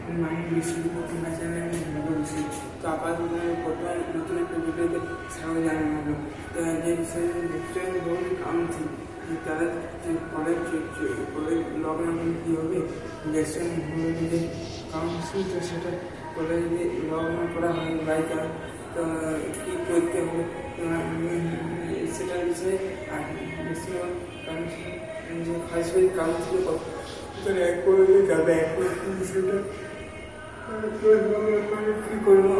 আমি বিশ্ববিদ্যালয় চ্যানেলে আমি বলছি। তো আপাতত প্রথমে নতুন একটা ভিডিওতে স্বাগত জানানো হলো। তো যে বিষয়ে বহু কামছি তারা কলেজ লগ ইন কীভাবে গ্যাসের যে কাউন্সিল, তো সেটা কলেজে লগ ইন করা হয় বাই চান্স, তো কী করতে হবে সেটার বিষয়ে ম্যাক্সিমাম কাউন্সিল যে ফার্স্ট বেজ কাউন্সিল ভিতরে এক করে যাবে এক বিষয়টা কী করবো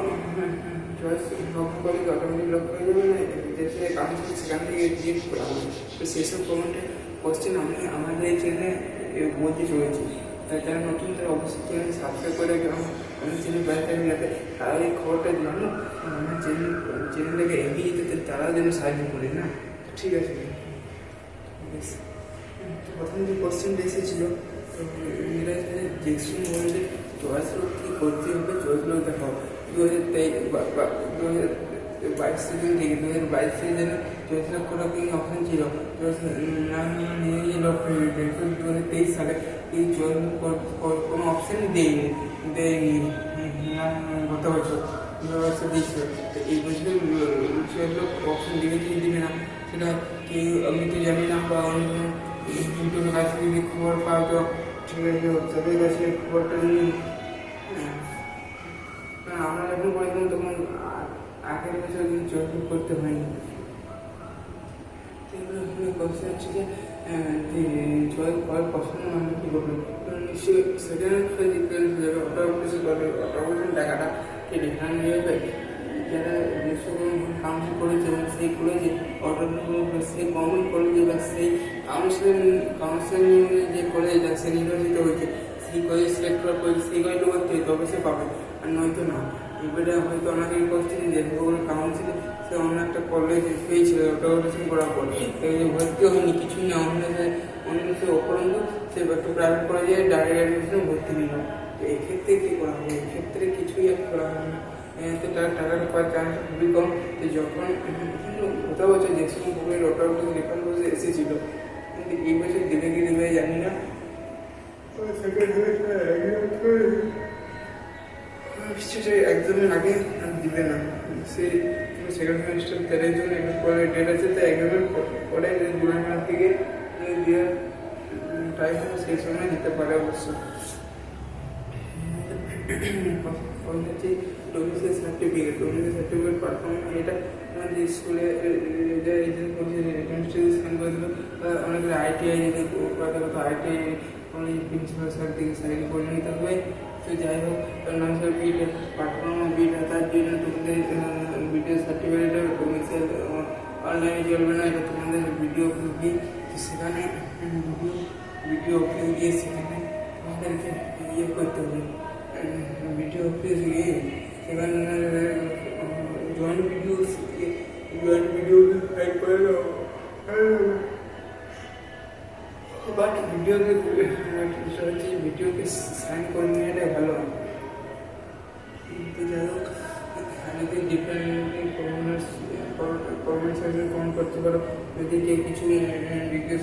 চয়েস লক্ষ্য করে অটোমেটিক লক্ষ্য হয়ে যাবে না দেশে কাউন্সিল সেখান থেকে ডিলিট করা হবে। তো সেসব কমেন্টে কোশ্চেন আমি আমাদের এই চ্যানেলে বলতে চলেছি। তাই যারা নতুন তারা অবশ্যই চ্যানেল সাবস্ক্রাইব করে অনেক চ্যানেল বাইরে যাতে তারা এই খবরটা জানো, আমার চ্যানেলটাকে এগিয়ে যেতে তারা যেন সাহায্য করে না। ঠিক আছে, তো প্রথম যে কোশ্চেনটা এসেছিল, তো এরা জেক্সন বলছে চয়েস লোক কী করতে হবে, চয়েস লোক দেখাও 2022 থেকে 2022 থেকে চয়েস লোক করা কি অপশন ছিল, নিয়ে লক্ষ্য 2023 সালে এই চয়েস কোনো অপশানই দেয়নি গত বছর দিয়েছিল। তো এই বছর চয়েস লোক অপশান দিবে কি দিবে না সেটা কেউ আমি তো জানি না, বা অন্য ইউটিউবের কাছে যদি খবর পাও তো ঠিক আছে, তাদের কাছে খবরটা নিয়ে আমরা যখন পড়েছিলাম তখন আগের বছর কিন্তু যোগাযোগ করতে হয়নি। কোশ্চেন হচ্ছে যে জয় করার পছন্দ আমরা কী করবেন, নিশ্চয়ই সেকেন্ড ফেজ ইকুয়ালেন্স হয়ে যাবে, অটো অপারেশন করবে, অটো অপারেশন টাকাটা কে ডিফারেন্ট হয়ে যাবে। যারা কাউন্সিল করেছে এবং সেই কলেজে অটো সেই গভর্নমেন্ট কলেজে বা সেই কাউন্সিলিং যে কলেজ সে নির্বাচিত হয়েছে সেই কলেজ সিলেক্ট করার পরে সেই কলেজটা করতে হয় তবে সে পাবে, আর নয়তো না। এবারে হয়তো অনেকেই কোশ্চেন যে কোনো কাউন্সিলে সে অন্য একটা কলেজ পেয়েছিল ওটা অপারেশন করার পর ভর্তি হয়নি, কিছুই না, অন্য সে অপরন্ত সে একটা প্রাইভেট কলেজে ডাইরেক্ট অ্যাডমিশনে ভর্তি নিল। তো এক্ষেত্রে কী করা হবে, এক্ষেত্রে কিছুই আর করা হবে না, তার টাকাটা পাওয়ার চান্স খুবই কম। তো যখন গত বছর যে সময় ভূমির ওটা রেফারেন্স বসে এসেছিল, কিন্তু এই বছর দেবে কি দেবে জানি না। সেটা এক্সামের আগে দিবে না, সে সেকেন্ড সেমিস্টার তেলের জন্য পরে ডেট আছে, তো এক্সামের পরে জুলাই মাস থেকে দিয়ে টাইম সেই সময় দিতে পারে অবশ্য। হচ্ছে ডোমিসাইল সার্টিফিকেট পারফর্ম, এটা আমাদের স্কুলে স্ক্যান করে দিল, অনেকের ITI যদি কথা ITI প্রিন্সিপাল স্যার থেকে সাইন করে নিতে হবে। তো যাই হোক নার্সার বিট পারফর্ম বিট তার জন্য তোমাদের ভিডিও সার্টিফিকেট ডোমিসাইল অনলাইনে চলবে না, এটা তোমাদের ভিডিও অফিস দিয়ে, তো সেখানে ভিডিও অফিস গিয়ে সেখানে তোমাদেরকে ইয়ে করতে হবে, ভিডিও অফিস গিয়ে সেখানে জয়েন্ট ভিডিও ফাইল করে দাও, বাট ভিডিওকে সাইন করে নেওয়াটাই ভালো। তো যাই হোক এখানে ডিফারেন্ট কমেন্ট কমেন্ট করতে পারো, যদি কেউ কিছু জিজ্ঞেস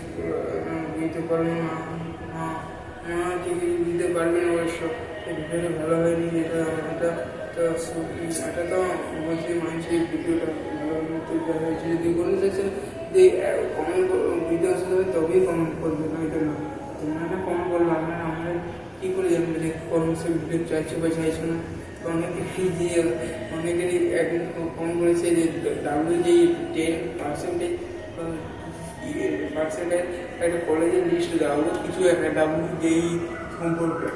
দিতে পারো না ঠিক দিতে পারবে না অবশ্য, ভিডিওটা ভালো হয়নি এটা তো এটা তো বলছি মানুষের ভিডিওটা ভালো হয়েছে, যদি কোনো সেকশন যে কমেন্ট ভিডিও আসতে হবে তবেই কমেন্ট করবে, নয়তো না। তোমরা না কমেন্ট করবে, আমরা কী করে জানবে যে কোন সে ভিডিও চাইছো বা চাইছো না। অনেকেরই একদিন কমেন্ট করেছে যে WJ10% একটা কলেজের লিস্ট দেওয়া হলো, কিছু একটা WJE সম্পর্কে,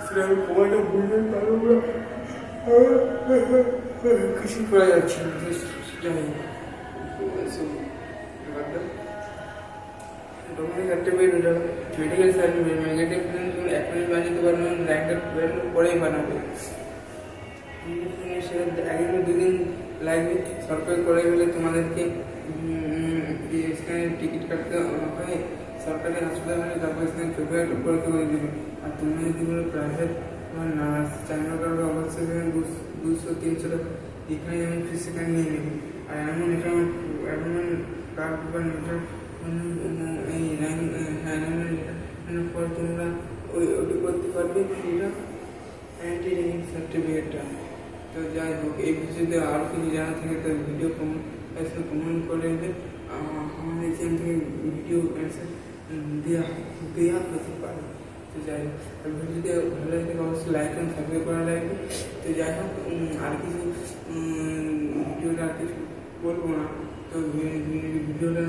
সেটা আমি কমেন্টটা বুঝতে পারবো না, কিছু করা যাচ্ছে না। Document certificate medical certificate negative এখনই বানিয়ে পারবে না, র্যাঙ্কের পরেই বানাবে, সেটা একদিন দুদিন লাগবে। সরকারি করে গেলে তোমাদেরকে টিকিট কাটতে হয়, সরকারি হাসপাতাল হলে তারপরে সেখানে চোখে পরীক্ষা করে দেবে। আর তুমি যদি কোনো প্রাইভেট নার্স চাকরি করবে অবশ্যই সেখানে 200-300 টাকা এখানে আমি ফিস সেখানে নিয়ে নেবে। আর এমন কার্ড বা এই পরে তোমরা ওটি করতে পারবে, অ্যান্টি র্যাগিং সার্টিফিকেটটা। তো যাই হোক, এই বিষয়ে যদি আরও কিছু জানা থাকে তো ভিডিও কমেন্ট করে দেবে। আমাদের চ্যানেল থেকে ভিডিও দেওয়া হতে পারে। তো যাই হোক, ভিডিও যদি ভালো লাগে অবশ্যই লাইক এবং সাবস্ক্রাইব করা লাগবে। তো যাই হোক, আর কিছু ভিডিওটা আর কিছু বলবো না। তো ভিডিওটা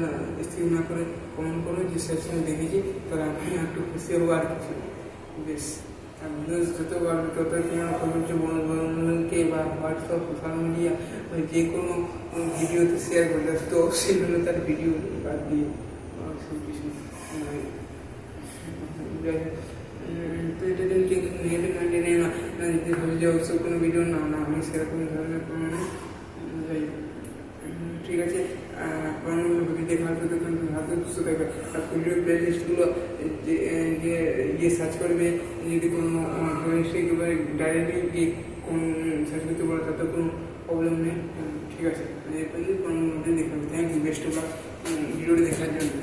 স্কিপ না করে কমেন্ট করো যে শেষ সময় দেখেছি, তাহলে আমি একটু খুশি হবো আর কিছু। বেশ, আর ভিডিও যত পারবে তত তোমার বন্ধুকে বা হোয়াটসঅ্যাপ সোশ্যাল মিডিয়া যে কোনো ভিডিওতে শেয়ার করলে তো অবশ্যই জন্য তার ভিডিও বাদ দিয়ে সব কিছু তো এটা ঠিক নেগেটিভ মাইন্ডে নেই না, যদি ভাবি যে অবশ্য কোনো ভিডিও না না আমি সেরকম ধরনের কোনো যাই ঠিক আছে। ভিডিও দেখার পর দেখবেন হাতে সুস্থ থাকবে। আর ভিডিও প্লে লিস্টগুলো গিয়ে সার্চ করবে, যদি কোনো ডাইরেক্টলি গিয়ে কোন সার্চ করতে পারো তাতে কোনো প্রবলেম নেই। ঠিক আছে, এরপরে কোনো ভিডিও দেখাবে। Thank you, best of luck ভিডিওটি দেখার জন্য।